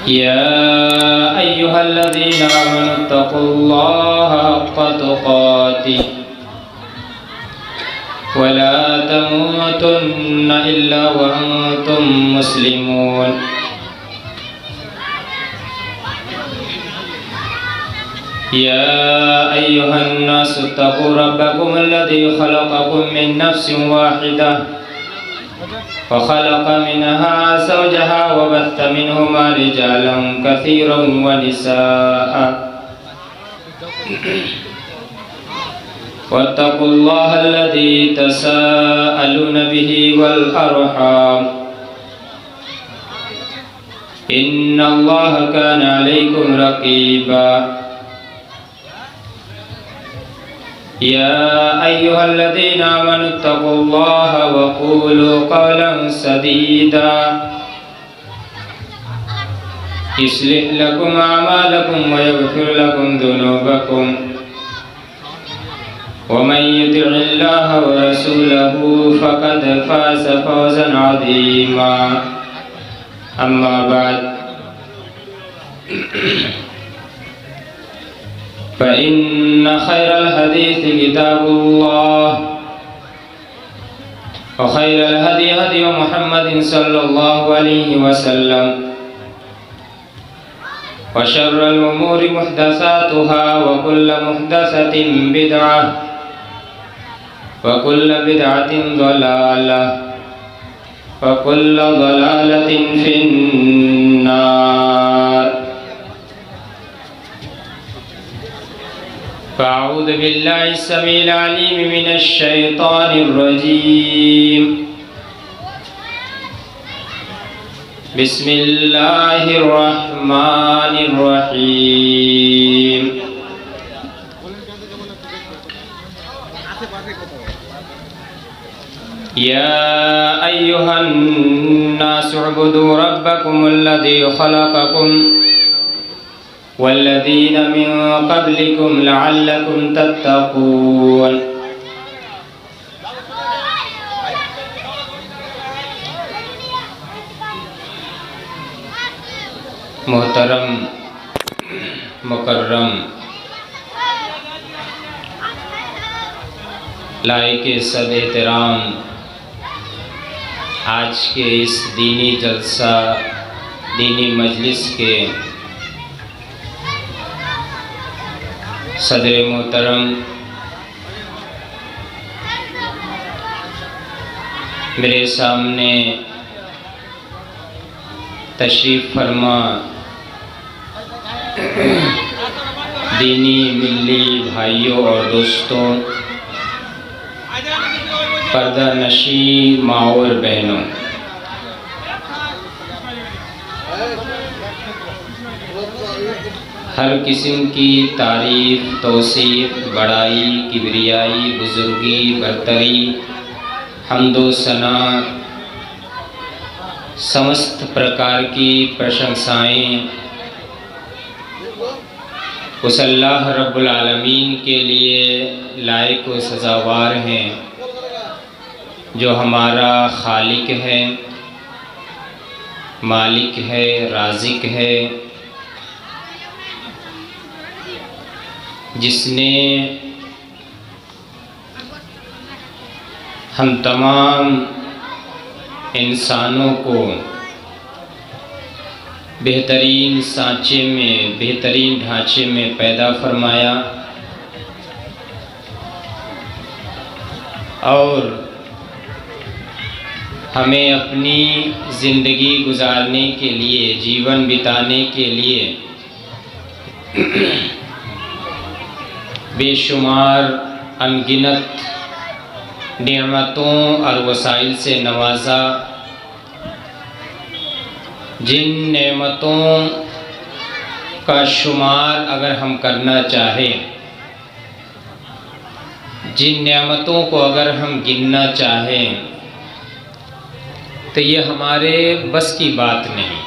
يا أيها الذين آمنوا اتقوا الله حق تقاته ولا تموتن إلا وأنتم مسلمون يا أيها الناس اتقوا ربكم الذي خلقكم من نفس واحدة وخلق منها زوجها وبث منهما رجالا كثيرا ونساء واتقوا الله الذي تساءلون به والأرحام إن الله كان عليكم رقيبا يا أيها الذين آمنوا اتقوا الله وقولوا قولا سديدا يصلح لكم أعمالكم ويغفر لكم ذنوبكم ومن يطع الله ورسوله فقد فاز فوزا عظيما أما بعد فإن خير الحديث كتاب الله وخير الهدي هدي محمد صلى الله عليه وسلم وشر الأمور محدثاتها وكل محدثة بدعة وكل بدعة ضلالة وكل ضلالة في النار فأعوذ بالله السميع العليم من الشيطان الرجيم بسم الله الرحمن الرحيم يا أيها الناس اعبدوا ربكم الذي خلقكم والذين من قبلكم لعلكم تتقون محترم مکرم لائق صد احترام آج کے اس دینی جلسہ دینی مجلس کے صدر محترم میرے سامنے تشریف فرما دینی ملی بھائیوں اور دوستوں، پردہ نشین ماں اور بہنوں، ہر قسم کی تعریف، توصیف، بڑائی، کبریائی، بزرگی، برتری، حمد و ثنا، سمست پرکار کی پرشنسائیں اس اللہ رب العالمین کے لیے لائق و سزاوار ہیں جو ہمارا خالق ہے، مالک ہے، رازق ہے، جس نے ہم تمام انسانوں کو بہترین سانچے میں، بہترین ڈھانچے میں پیدا فرمایا اور ہمیں اپنی زندگی گزارنے کے لیے، جیون بتانے کے لیے بے شمار انگنت نعمتوں اور وسائل سے نوازا، جن نعمتوں کا شمار اگر ہم کرنا چاہیں، جن نعمتوں کو اگر ہم گننا چاہیں تو یہ ہمارے بس کی بات نہیں۔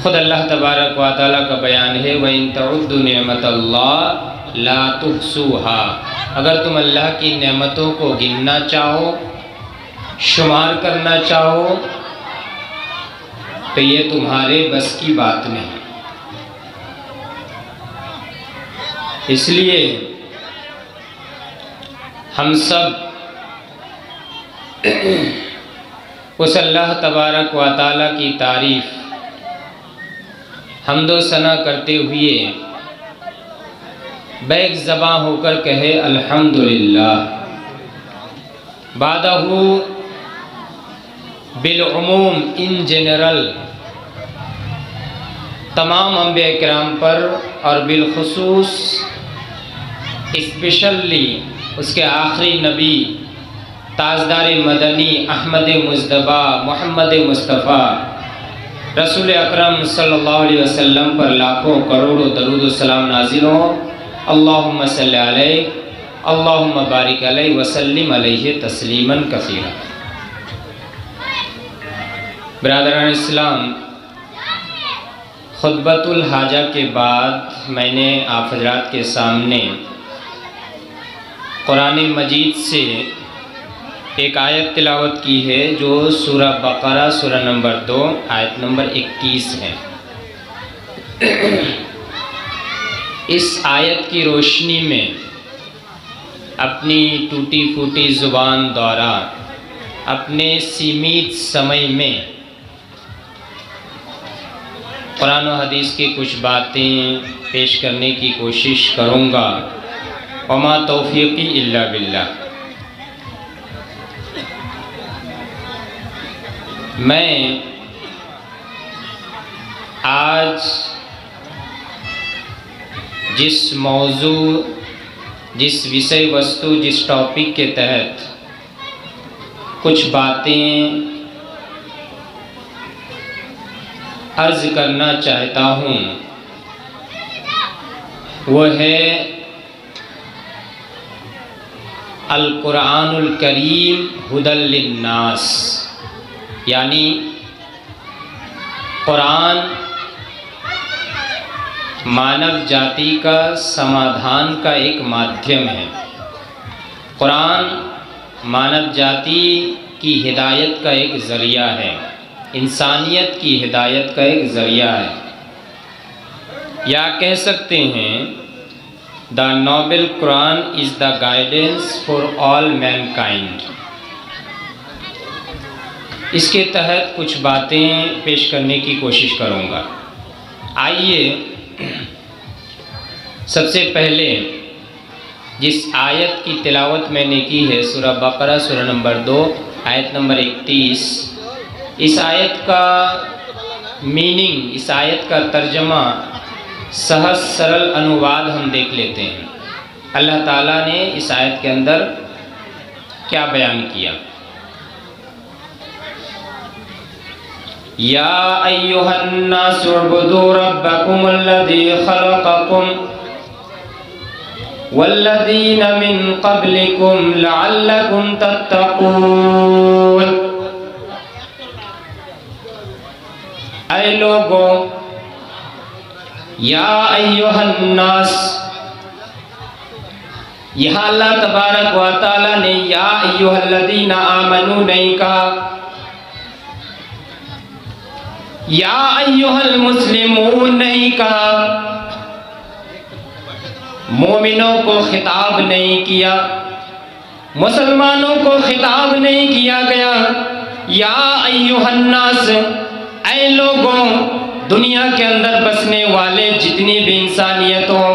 خود اللہ تبارک و تعالیٰ کا بیان ہے وَإِن تَعُدُّوا نِعْمَةَ اللَّهِ لَا تُحْصُوهَا، اگر تم اللہ کی نعمتوں کو گننا چاہو، شمار کرنا چاہو تو یہ تمہارے بس کی بات نہیں۔ اس لیے ہم سب اس اللہ تبارک و تعالی کی تعریف حمد و ثنا کرتے ہوئے بیک زباں ہو کر کہے الحمدللہ، بعدہ بالعموم ان جنرل تمام انبیاء کرام پر اور بالخصوص اسپیشلی اس کے آخری نبی تاجدار مدنی احمد مجتبیٰ محمد مصطفیٰ رسول اکرم صلی اللہ علیہ وسلم پر لاکھوں کروڑوں درود و سلام نازل ہوں۔ اللہم صلی علیہ اللہم بارک علیہ وسلم علیہ تسلیما کثیرا۔ برادران اسلام، خطبۃ الحاجہ کے بعد میں نے آپ حضرات کے سامنے قرآن مجید سے ایک آیت تلاوت کی ہے جو سورہ بقرہ سورہ نمبر 2 آیت نمبر 21 ہے۔ اس آیت کی روشنی میں اپنی ٹوٹی پھوٹی زبان دوارا اپنے سیمت سمے میں قرآن و حدیث کی کچھ باتیں پیش کرنے کی کوشش کروں گا۔ وما توفیقی الا باللہ۔ میں آج جس موضوع، جس وشے وستو، جس ٹاپک کے تحت کچھ باتیں عرض کرنا چاہتا ہوں وہ ہے القرآن الکریم ھدی للناس، یعنی قرآن مانو جاتی کا سمادھان کا ایک مادھیم ہے۔ قرآن مانو جاتی کی ہدایت کا ایک ذریعہ ہے، انسانیت کی ہدایت کا ایک ذریعہ ہے، یا کہہ سکتے ہیں The Noble Quran is the guidance for all mankind۔ اس کے تحت کچھ باتیں پیش کرنے کی کوشش کروں گا۔ آئیے سب سے پہلے جس آیت کی تلاوت میں نے کی ہے سورہ بقرہ سورہ نمبر 2 آیت نمبر 31، اس آیت کا میننگ، اس آیت کا ترجمہ، سہج سرل انواد ہم دیکھ لیتے ہیں۔ اللہ تعالیٰ نے اس آیت کے اندر کیا بیان کیا؟ یا ایھا الناس اعبدوا ربکم الذی خلقکم والذین من قبلکم لعلکم تتقون۔ اے لوگوں، یا ایھا الناس، یہاں اللہ تبارک و تعالی نے یا ایھا الذین آمنوا نہیں کہا، یا ایھا المسلمون نہیں کہا، مومنوں کو خطاب نہیں کیا، مسلمانوں کو خطاب نہیں کیا گیا۔ یا ایھا الناس، اے لوگوں، دنیا کے اندر بسنے والے جتنی بھی انسانیت ہو،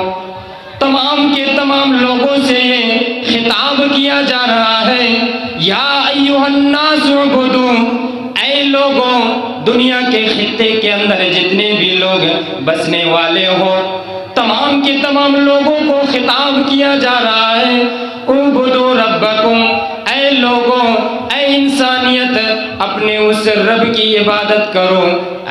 تمام کے تمام لوگوں سے یہ خطاب کیا جا رہا ہے۔ یا ایھا الناس اعبدوا، اے لوگوں، دنیا کے خطے کے اندر جتنے بھی لوگ بسنے والے ہوں، تمام کے تمام لوگوں کو خطاب کیا جا رہا ہے۔ اعبدوا ربکم، اے لوگوں، اے انسانیت، اپنے اس رب کی عبادت کرو،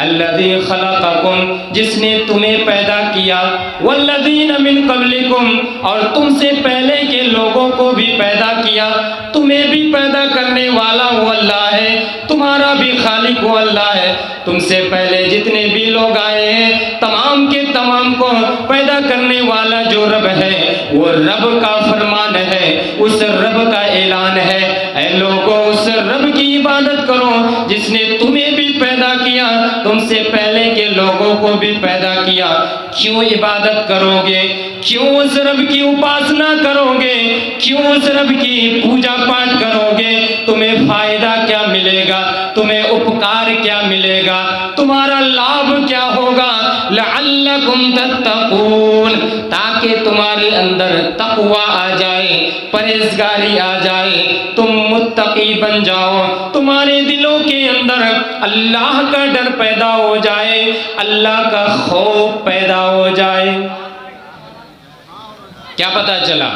الذی خلقکم، جس نے تمہیں پیدا کیا، والذین من قبلکم، اور تم سے پہلے کے لوگوں کو بھی پیدا کیا۔ تمہیں بھی پیدا کرنے والا وہ اللہ ہے، تمہارا بھی خالق وہ اللہ ہے۔ تم سے پہلے جتنے بھی لوگ آئے ہیں، تمام کے تمام کو پیدا کرنے والا جو رب ہے، وہ رب کا فرمان ہے، اس رب کا اعلان ہے۔ اے لوگوں، اس رب کی عبادت کرو جس نے تمہیں بھی پیدا کیا، تم سے پہلے کے لوگوں کو بھی پیدا کیا، کیوں عبادت کرو گے؟ کیوں اس رب کی اپاسنا کرو گے؟ کیوں اس رب کی پوجا پاٹ کرو گے؟ تمہیں فائدہ کیا ملے گا؟ تمہیں اپکار کیا ملے گا؟ تمہارا لابھ کیا ہوگا؟ لعلکم تتقون، تاکہ تمہارے اندر تقوی آ جائے، پرہیزگاری آ جائے، تم متقی بن جاؤ، تمہارے دلوں کے اندر اللہ کا ڈر پیدا ہو جائے، اللہ کا خوف پیدا ہو جائے۔ کیا پتا چلا؟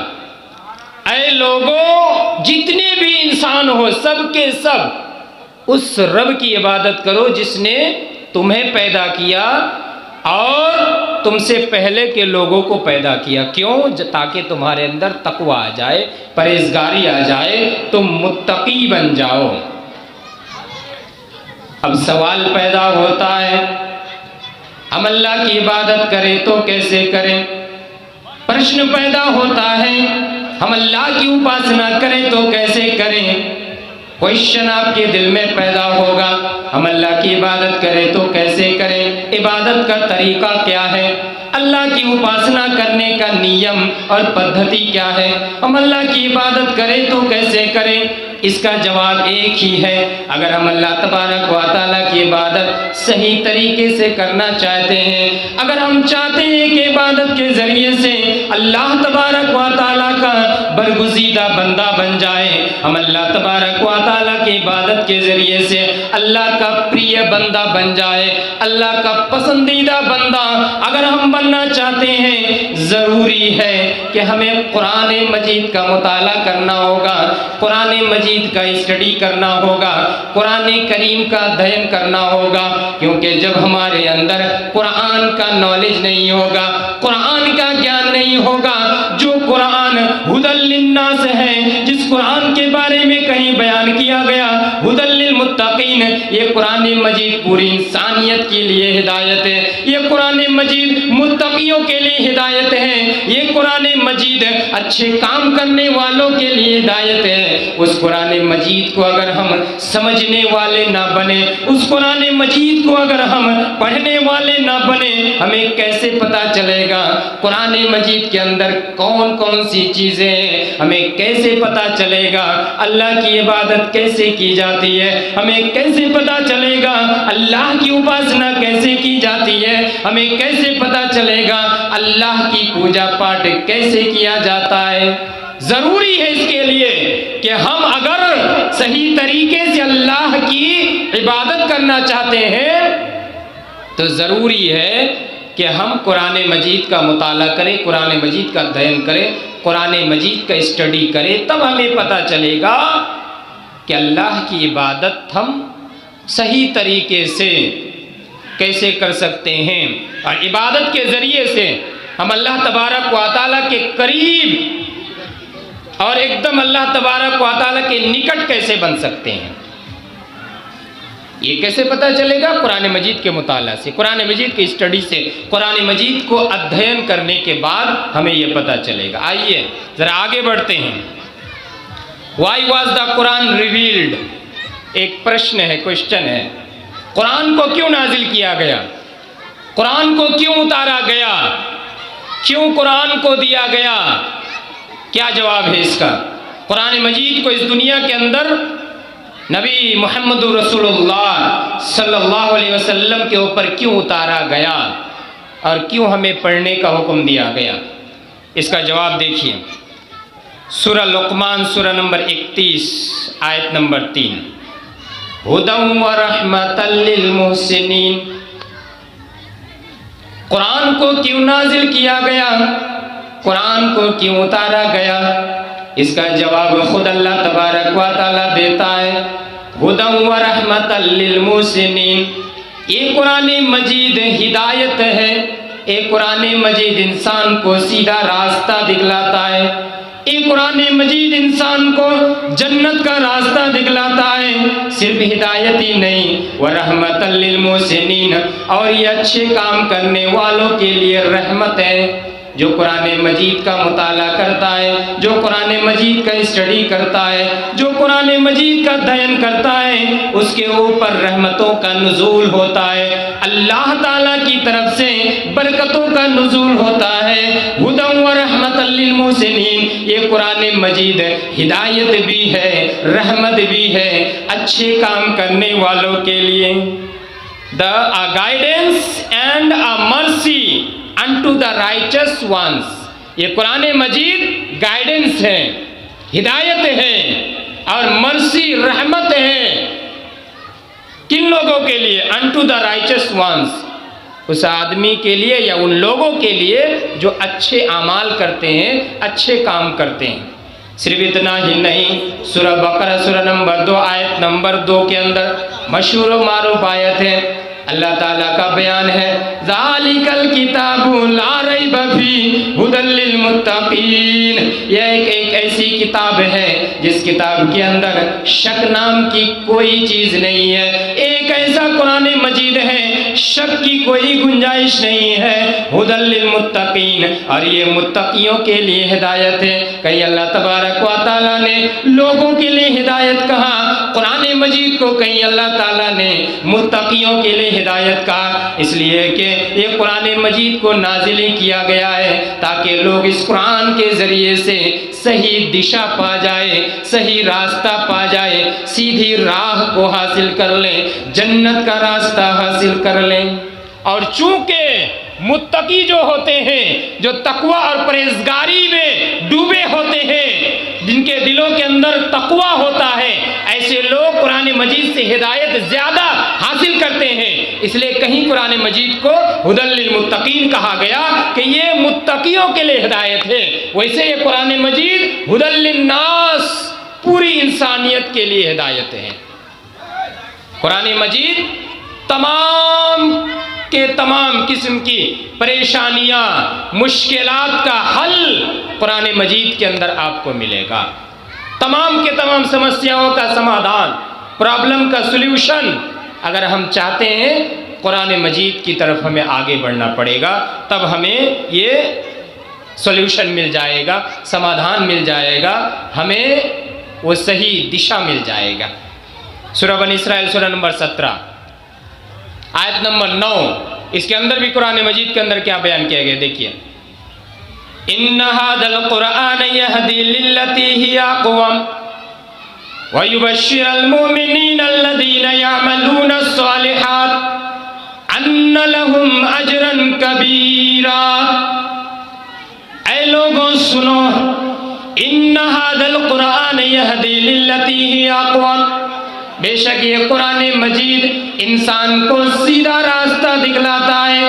اے لوگوں، جتنے بھی انسان ہو سب کے سب اس رب کی عبادت کرو جس نے تمہیں پیدا کیا اور تم سے پہلے کے لوگوں کو پیدا کیا۔ کیوں؟ تاکہ تمہارے اندر تقوی آ جائے، پرہیزگاری آ جائے، تم متقی بن جاؤ۔ اب سوال پیدا ہوتا ہے، ہم اللہ کی عبادت کریں تو کیسے کریں؟ پرشن پیدا ہوتا ہے، ہم اللہ کی اپاسنا کریں تو کیسے کریں؟ کوئسچن آپ کے دل میں پیدا ہوگا، ہم اللہ کی عبادت کریں تو کیسے کریں؟ عبادت کا طریقہ کیا ہے؟ اللہ کی اپاسنا کرنے کا نیم اور پدھتی کیا ہے؟ ہم اللہ کی عبادت کریں تو کیسے کریں؟ اس کا جواب ایک ہی ہے، اگر ہم اللہ تبارک و تعالیٰ کی عبادت صحیح طریقے سے کرنا چاہتے ہیں، اگر ہم چاہتے ہیں کہ عبادت کے ذریعے سے اللہ تبارک و تعالیٰ کا برگزیدہ بندہ بن جائے، ہم اللہ تبارک و تعالیٰ کی عبادت کے ذریعے سے اللہ کا پریہ بندہ بن جائے، اللہ کا پسندیدہ بندہ اگر ہم بننا چاہتے ہیں، ضروری ہے کہ ہمیں قرآن مجید کا مطالعہ کرنا ہوگا، قرآن مجید کا اسٹڈی کرنا ہوگا، قرآن کریم کا ادھین کرنا ہوگا، کیونکہ جب ہمارے اندر قرآن کا نالج نہیں ہوگا، قرآن کا گیان نہیں ہوگا، جو قرآن ہدی للناس ہے، جس قرآن کے بارے میں کہیں بیان کیا گیا ہدی للمتقین، یہ قرآن مجید پوری انسانیت کے لیے ہدایت ہے، یہ قرآن مجید متقیوں کے لیے ہدایت ہے، یہ قرآن مجید اچھے کام کرنے والوں کے لیے ہدایت ہے۔ اس قرآن مجید کو اگر ہم سمجھنے والے نہ بنے، اس قرآن مجید کو اگر ہم پڑھنے والے نہ بنے، ہمیں کیسے پتا چلے گا قرآن مجید کے اندر کون کون سی چیزیں ہیں؟ ہمیں کیسے پتا چلے گا اللہ کی عبادت کیسے کی جاتی ہے؟ ہمیں کیسے پتا چلے گا اللہ کی اپاسنا کیسے کی جاتی ہے؟ ہمیں کیسے پتا چلے گا اللہ کی پوجا پاٹ کیسے کیا جاتا ہے؟ ضروری ہے اس کے لیے کہ ہم اگر صحیح طریقے سے اللہ کی عبادت کرنا چاہتے ہیں تو ضروری ہے کہ ہم قرآن مجید کا مطالعہ کریں، قرآن مجید کا ادھین کریں، قرآن مجید کا اسٹڈی کریں، تب ہمیں پتہ چلے گا کہ اللہ کی عبادت ہم صحیح طریقے سے کیسے کر سکتے ہیں، اور عبادت کے ذریعے سے ہم اللہ تبارک و تعالیٰ کے قریب اور ایک دم اللہ تبارک و تعالیٰ کے نکٹ کیسے بن سکتے ہیں۔ یہ کیسے پتہ چلے گا؟ قرآن مجید کے مطالعہ سے، قرآن مجید کی اسٹڈی سے، قرآن مجید کو ادھین کرنے کے بعد ہمیں یہ پتہ چلے گا۔ آئیے ذرا آگے بڑھتے ہیں۔ Why was the Quran revealed؟ ایک پرشن ہے، کوشچن ہے، قرآن کو کیوں نازل کیا گیا؟ قرآن کو کیوں اتارا گیا؟ کیوں قرآن کو دیا گیا؟ کیا جواب ہے اس کا؟ قرآن مجید کو اس دنیا کے اندر نبی محمد رسول اللہ صلی اللہ علیہ وسلم کے اوپر کیوں اتارا گیا اور کیوں ہمیں پڑھنے کا حکم دیا گیا؟ اس کا جواب دیکھیے، سورہ لقمان سورہ نمبر 31 آیت نمبر 3، ہدی ورحمۃ للمحسنین۔ قرآن کو کیوں نازل کیا گیا؟ قرآن کو کیوں اتارا گیا؟ اس کا جواب خود اللہ تبارک و تعالیٰ دیتا ہے، ہدی ورحمۃ للمحسنین۔ یہ قرآن مجید ہدایت ہے، یہ قرآن مجید انسان کو سیدھا راستہ دکھلاتا ہے، یہ قرآن مجید انسان کو جنت کا راستہ دکھلاتا ہے۔ صرف ہدایت ہی نہیں، ورحمۃ للمحسنین، اور یہ اچھے کام کرنے والوں کے لیے رحمت ہے۔ جو قرآن مجید کا مطالعہ کرتا ہے، جو قرآن مجید کا اسٹڈی کرتا ہے، جو قرآن مجید کا دین کرتا ہے، اس کے اوپر رحمتوں کا نزول ہوتا ہے، اللہ تعالیٰ کی طرف سے برکتوں کا نزول ہوتا ہے۔ ہدی و رحمت للمحسنین، یہ قرآن مجید ہدایت بھی ہے، رحمت بھی ہے اچھے کام کرنے والوں کے لیے۔ a guidance and a mercy unto the righteous ones۔ یہ قرآن مجید گائیڈنس ہے، ہدایت ہے، اور مرسی رحمت ہے۔ کن لوگوں کے لیے؟ unto the righteous ones، اس آدمی کے لیے یا ان لوگوں کے لیے جو اچھے اعمال کرتے ہیں، اچھے کام کرتے ہیں۔ صرف اتنا ہی نہیں، سورہ بقرہ سورہ نمبر 2 آیت نمبر 2 کے اندر مشہور و معروف آیت ہے، اللہ تعالیٰ کا بیان ہے، ذَلِكَ الْكِتَابُ لَا رَيْبَ فِيهِ هُدًى لِّلْمُتَّقِينَ۔ یہ ایک ایسی کتاب ہے جس کتاب کے اندر شک نام کی کوئی چیز نہیں ہے، ایک ایسا قرآن مجید ہے شک کی کوئی گنجائش نہیں ہے، ہدی للمتقین، اور یہ متقیوں کے لیے ہدایت ہے۔ کہیں اللہ تبارک و تعالیٰ نے لوگوں کے لیے ہدایت کہا قرآن مجید کو، کہیں اللہ تعالیٰ نے متقیوں کے لیے ہدایت کہا، اس لیے کہ یہ قرآن مجید کو نازل کیا گیا ہے تاکہ لوگ اس قرآن کے ذریعے سے صحیح دشا پا جائے، صحیح راستہ پا جائے، سیدھی راہ کو حاصل کر لیں، جنت کا راستہ حاصل کر لیں۔ اور چونکہ متقی جو ہوتے ہیں، جو تقوی اور پرہیزگاری میں ڈوبے ہوتے ہیں، جن کے دلوں کے اندر تقوی ہوتا ہے، ایسے لوگ قرآن مجید سے ہدایت زیادہ حاصل کرتے ہیں۔ اس لیے کہیں قرآن مجید کو ہدی للمتقین کہا گیا کہ یہ متقیوں کے لیے ہدایت ہے، ویسے یہ قرآن مجید ہدی للناس، پوری انسانیت کے لیے ہدایت ہے۔ قرآن مجید تمام کے تمام قسم کی پریشانیاں، مشکلات کا حل قرآن مجید کے اندر آپ کو ملے گا، تمام کے تمام سمسیاؤں کا سمادھان، پرابلم کا سلیوشن۔ اگر ہم چاہتے ہیں قرآن مجید کی طرف ہمیں آگے بڑھنا پڑے گا، تب ہمیں یہ سلیوشن مل جائے گا، سمادھان مل جائے گا، ہمیں وہ صحیح دشا مل جائے گا۔ سورہ بنی اسرائیل سورہ نمبر 17 آیت نمبر 9، اس کے اندر بھی قرآن مجید کے اندر کیا بیان کیا گیا دیکھیے، إِنَّ هَذَا الْقُرْآنَ يَهْدِي لِلَّتِي هِيَ أَقْوَمُ وَيُبَشِّرُ الْمُؤْمِنِينَ الَّذِينَ يَعْمَلُونَ الصَّالِحَاتِ أَنَّ لَهُمْ أَجْرًا كَبِيرًا۔ اے لوگوں سنو، إِنَّ هَذَا الْقُرْآنَ يَهْدِي لِلَّتِي هِيَ أَقْوَمُ، بے شک یہ قرآن مجید انسان کو سیدھا راستہ دکھلاتا ہے۔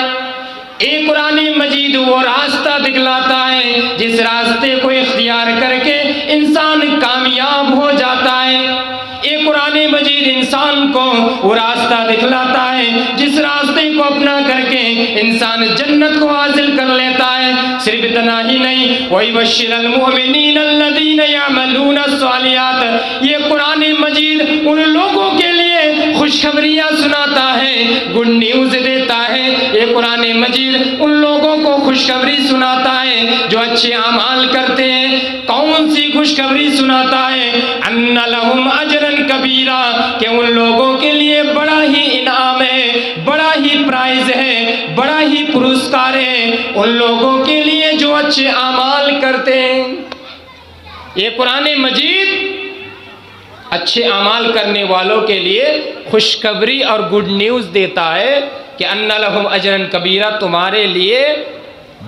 ایک قرآن مجید وہ راستہ دکھلاتا ہے جس راستے کو اختیار کر کے انسان کامیاب ہو جاتا ہے۔ ایک قرآن مجید انسان کو وہ راستہ دکھلاتا ہے جس راستے کو اپنا کر کے انسان جنت کو حاصل کر لیتا ہے۔ صرف اتنا ہی نہیں، وَيُبَشِّرُ الْمُؤْمِنِينَ الَّذِينَ يَعْمَلُونَ الصَّالِحَاتِ، یہ قرآن مجید ان لوگوں کے لیے خوشخبریاں سناتا ہے، گڈ نیوز دیتا ہے۔ یہ قرآن مجید ان لوگوں کو خوشخبری سناتا ہے جو اچھے اعمال کرتے ہیں۔ کون سی خوشخبری سناتا ہے؟ ان لہم اجرا کبیرا، کہ ان لوگوں کے لیے بڑا ہی انعام ہے، بڑا ہی پرائز ہے، بڑا ہی پرسکار ہے ان لوگوں کے لیے جو اچھے اعمال کرتے ہیں۔ یہ قرآن مجید اچھے اعمال کرنے والوں کے لیے خوشخبری اور گڈ نیوز دیتا ہے کہ ان لہم اجرا کبیرا، تمہارے لیے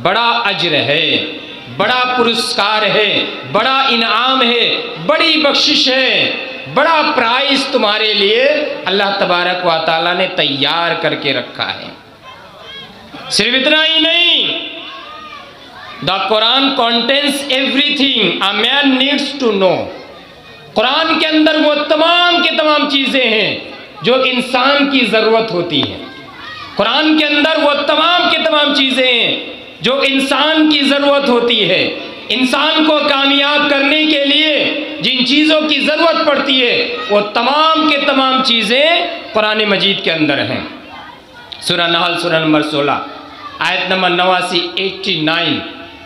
بڑا اجر ہے، بڑا پرسکار ہے، بڑا انعام ہے، بڑی بخشش ہے، بڑا پرائز تمہارے لیے اللہ تبارک و تعالیٰ نے تیار کر کے رکھا ہے۔ صرف اتنا ہی نہیں، The Quran contains everything a man needs to know۔ قرآن کے اندر وہ تمام کے تمام چیزیں ہیں جو انسان کی ضرورت ہوتی ہے۔ قرآن کے اندر وہ تمام کے تمام چیزیں ہیں جو انسان کی ضرورت ہوتی ہے۔ انسان کو کامیاب کرنے کے لیے جن چیزوں کی ضرورت پڑتی ہے وہ تمام کے تمام چیزیں قرآن مجید کے اندر ہیں۔ سورہ نحل سورہ نمبر 16 آیت نمبر 89،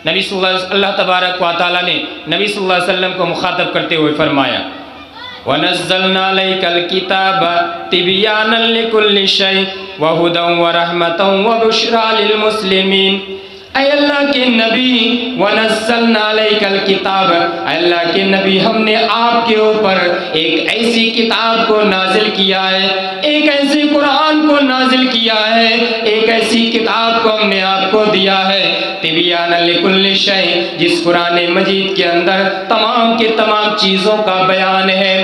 نبی صلی اللہ تبارک و تعالیٰ نے نبی صلی اللہ علیہ وسلم کو مخاطب کرتے ہوئے فرمایا وَنَزَّلْنَا عَلَيْكَ الْكِتَابَ تِبْيَانًا لِكُلِّ شَيْءٍ وَهُدًى وَرَحْمَةً وَبُشْرَى لِلْمُسْلِمِينَ۔ اے اللہ کے نبی وَنَزَّلْنَا عَلَيْكَ الْكِتَابَ، اے اللہ کے نبی ہم نے آپ کے اوپر ایک ایسی کتاب کو نازل کیا ہے، ایک ایسے قرآن کو نازل کیا ہے، ایک ایسی کتاب کو ہم نے آپ کو دیا ہے تِبْيَانًا لِكُلِّ شَيْءٍ، جس قرآن مجید کے اندر تمام کے تمام چیزوں کا بیان ہے۔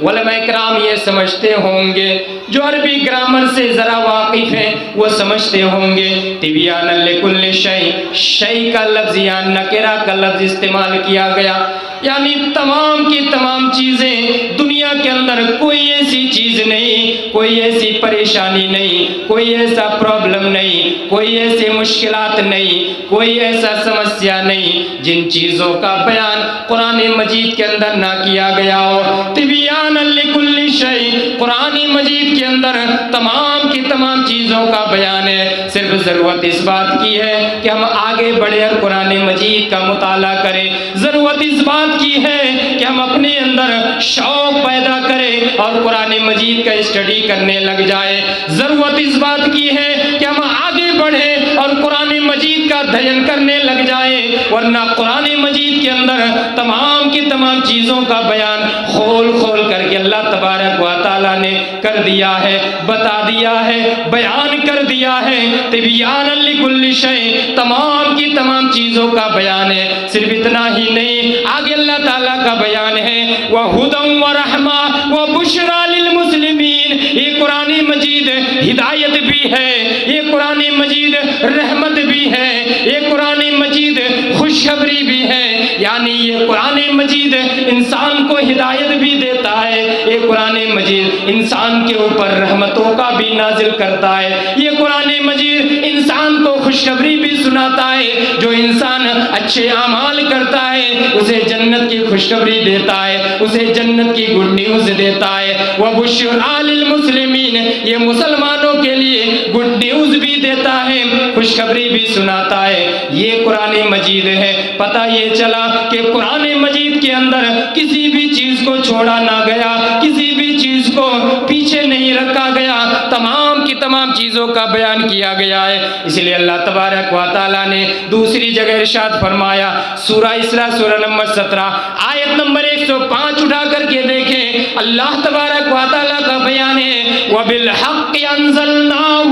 علماء کرام یہ سمجھتے ہوں گے، جو عربی گرامر سے ذرا واقف ہیں وہ سمجھتے ہوں گے تِبْيَانًا لِكُلِّ شَيْءٍ، شَيْء کا لفظ یا نکرہ کا لفظ استعمال کیا گیا، یعنی تمام کی تمام چیزیں دنیا کے اندر کوئی ایسی چیز نہیں، کوئی ایسی پریشانی نہیں، کوئی ایسا پرابلم نہیں، کوئی ایسے مشکلات نہیں، کوئی ایسا سمسیا نہیں جن چیزوں کا بیان قرآن مجید کے اندر نہ کیا گیا ہو۔ تِبْيَانًا لِكُلِّ شَيْءٍ، قرآن مجید کے اندر تمام کی تمام چیزوں کا بیان ہے، صرف ضرورت اس بات کی ہے کہ ہم آگے بڑھے اور قرآن مجید کا مطالعہ کریں، ضرورت اس بات کی ہے کہ ہم اپنے اندر شوق پیدا کریں اور قرآن مجید کا اسٹڈی کرنے لگ جائے، ضرورت اس بات کی ہے کہ ہم آگے بڑھیں اور قرآن مجید کا ادھین کرنے لگ جائیں، ورنہ قرآن مجید کے اندر تمام کی تمام چیزوں کا بیان کھول کھول کر کے اللہ تبارک و تعالیٰ نے کر دیا ہے، بتا دیا ہے، بیان کر دیا ہے۔ تِبْيَانًا لِكُلِّ شَيْءٍ، تمام کی تمام چیزوں کا بیان ہے۔ صرف اتنا ہی نہیں، آگے اللہ تعالیٰ کا بیان ہے وَهُدًى وَرَحْمَةً وَبُشْرَى لِلْمُسْلِمِينَ، یہ قرآن مجید ہدایت بھی ہے، یہ قرآن مجید رحمت بھی ہے، یہ قرآن مجید خوشخبری بھی ہے، یعنی یہ قرآن مجید انسان کو ہدایت بھی دیتا ہے، یہ قرآن مجید انسان کے اوپر رحمتوں کا بھی نازل کرتا ہے، یہ قرآن مجید انسان کو خوشخبری بھی سناتا ہے، جو انسان اچھے اعمال کرتا ہے اسے جنت کی خوشخبری دیتا ہے، اسے جنت کی گڈ نیوز دیتا ہے۔ وَبُشْرَى لِلْمُسْلِمِينَ، یہ مسلمانوں کے لیے گڈ نیوز بھی دیتا ہے، خوشخبری بھی سناتا ہے، یہ قرآن مجید ہے۔ پتہ یہ چلا کہ قرآن مجید کے اندر کسی بھی چیز کو چھوڑا نہ گیا، کسی بھی چیز کو پیچھے نہیں رکھا گیا، تمام کی تمام چیزوں کا بیان کیا گیا ہے۔ اس لیے اللہ تبارک و تعالیٰ نے دوسری جگہ ارشاد فرمایا، سورہ اسراء سورہ نمبر 17 آیت نمبر 105 اٹھا کر کے دیکھیں، اللہ تبارک و تعالیٰ کا بیان ہے وَبِالْحَقِّ أَنزَلْنَاهُ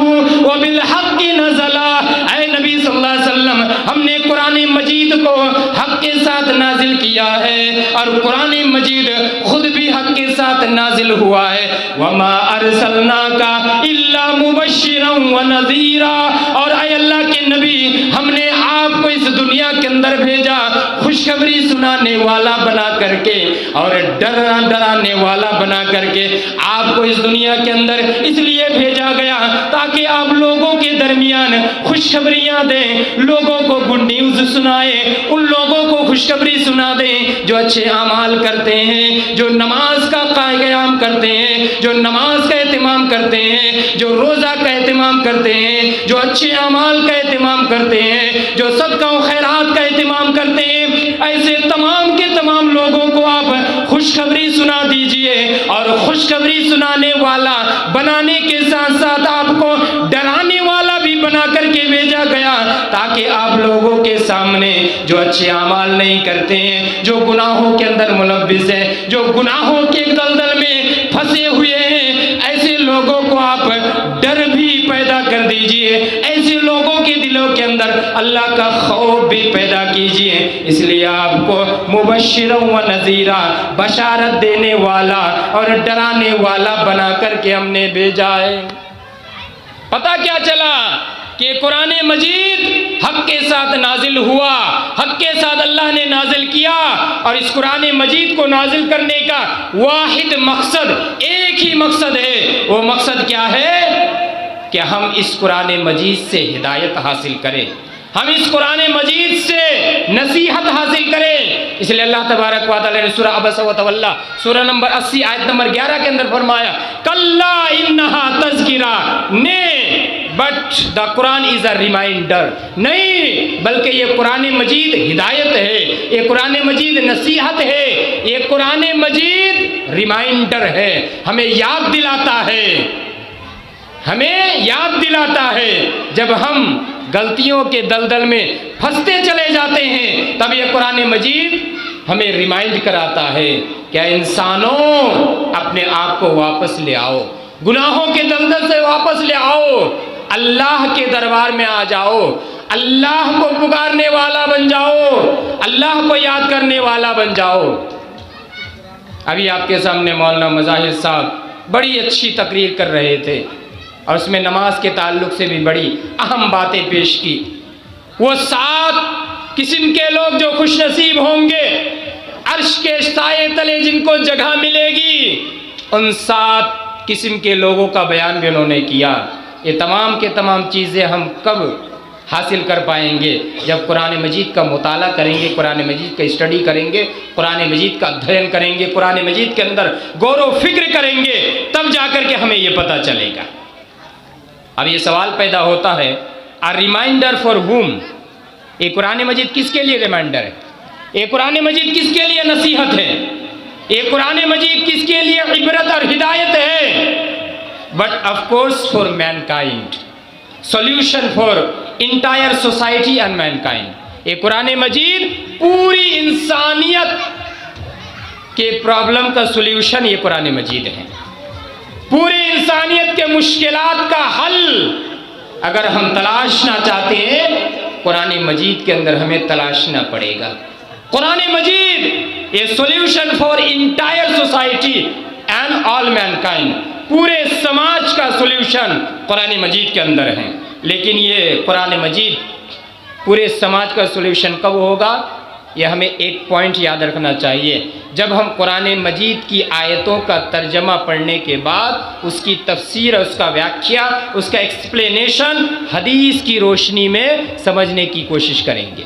وَبِالْحَقِّ نَزَلَ، اے نبی صلی اللہ علیہ وسلم ہم نے قرآن مجید کو حق کے ساتھ نازل کیا ہے، اور قرآن مجید خود بھی حق کے ساتھ نازل ہوا ہے۔ وَمَا أَرْسَلْنَاكَ إِلَّا مُبَشِّرًا وَنَذِيرًا، اور اے اللہ کے نبی ہم نے آپ کو اس دنیا کے اندر بھیجا خوشخبری سنانے والا بنا کر کے اور ڈرانے والا بنا کر کے، آپ کو اس دنیا کے اندر اس لیے بھیجا گیا تاکہ آپ لوگوں کے درمیان خوشخبریاں دیں، لوگوں کو گڈ نیوز سنائیں، ان لوگوں کو خوشخبری سنا دیں جو اچھے اعمال کرتے ہیں، جو نماز کا قیام کرتے ہیں، جو نماز کا اہتمام کرتے ہیں، جو روزہ کا اہتمام کرتے ہیں، جو اچھے اعمال کا اہتمام کرتے ہیں، جو صدقہ و خیرات کا اہتمام کرتے ہیں، ایسے تمام کے تمام لوگوں کو آپ خوشخبری سنا دیجئے، اور خوشخبری سنانے والا بنانے کے ساتھ ساتھ آپ کو ڈرانے والا بھی بنا کر کے بھیجا گیا تاکہ آپ لوگوں کے سامنے جو اچھے اعمال نہیں کرتے ہیں، جو گناہوں کے اندر ملوث ہیں، جو گناہوں کے دلدل میں پھنسے ہوئے ہیں، ایسے لوگوں کو آپ ڈر بھی پیدا کر دیجئے، ایسے لوگوں کے دلوں کے اندر اللہ کا خوف بھی پیدا کیجئے۔ اس لیے آپ کو مبشرا و نذیرا، بشارت دینے والا اور ڈرانے والا بنا کر کے ہم نے بھیجا ہے۔ پتہ کیا چلا کہ قرآن مجید حق کے ساتھ نازل ہوا، حق کے ساتھ اللہ نے نازل کیا، اور اس قرآن مجید کو نازل کرنے کا واحد مقصد، ایک ہی مقصد ہے۔ وہ مقصد کیا ہے؟ کہ ہم اس قرآن مجید سے ہدایت حاصل کریں، ہم اس قرآن مجید سے نصیحت حاصل کریں۔ اس لیے اللہ تبارک و تعالی نے سورہ عبس و تولی سورہ نمبر 80 آیت نمبر 11 کے اندر فرمایا کلا انہا تذکرہ، نے but the Quran is a reminder. نہیں، بلکہ یہ قرآن مجید ہدایت ہے، یہ قرآن مجید نصیحت ہے، یہ قرآن مجید ریمائنڈر ہے. ہمیں یاد دلاتا ہے، ہمیں یاد دلاتا ہے جب ہم غلطیوں کے دلدل میں پھنستے چلے جاتے ہیں، تب یہ قرآن مجید ہمیں ریمائنڈ کراتا ہے کہ انسانوں اپنے آپ کو واپس لے آؤ، گناہوں کے دلدل سے واپس لے آؤ، اللہ کے دربار میں آ جاؤ، اللہ کو پکارنے والا بن جاؤ، اللہ کو یاد کرنے والا بن جاؤ. ابھی آپ کے سامنے مولانا مظاہر صاحب بڑی اچھی تقریر کر رہے تھے اور اس میں نماز کے تعلق سے بھی بڑی اہم باتیں پیش کی. وہ 7 قسم کے لوگ جو خوش نصیب ہوں گے، عرش کے سائے تلے جن کو جگہ ملے گی، ان 7 قسم کے لوگوں کا بیان بھی انہوں نے کیا. یہ تمام کے تمام چیزیں ہم کب حاصل کر پائیں گے؟ جب قرآن مجید کا مطالعہ کریں گے، قرآن مجید کا اسٹڈی کریں گے، قرآن مجید کا ادھین کریں گے، قرآن مجید کے اندر غور و فکر کریں گے، تب جا کر کے ہمیں یہ پتہ چلے گا. اب یہ سوال پیدا ہوتا ہے، a reminder for whom؟ یہ قرآن مجید کس کے لیے ریمائنڈر ہے؟ یہ قرآن مجید کس کے لیے نصیحت ہے؟ یہ قرآن مجید کس کے لیے عبرت اور ہدایت ہے؟ but of course for mankind, solution for entire society and mankind. یہ قرآن مجید پوری انسانیت کے پرابلم کا سولوشن یہ قرآن مجید ہے. پوری انسانیت کے مشکلات کا حل اگر ہم تلاشنا چاہتے ہیں، قرآن مجید کے اندر ہمیں تلاشنا پڑے گا. قرآن مجید یہ solution for entire society and all mankind, پورے سماج کا سولوشن قرآن مجید کے اندر ہے. لیکن یہ قرآن مجید پورے سماج کا سولوشن کب ہوگا؟ یہ ہمیں ایک پوائنٹ یاد رکھنا چاہیے. جب ہم قرآن مجید کی آیتوں کا ترجمہ پڑھنے کے بعد اس کی تفسیر، اس کا ویاخیا، اس کا ایکسپلینیشن حدیث کی روشنی میں سمجھنے کی کوشش کریں گے.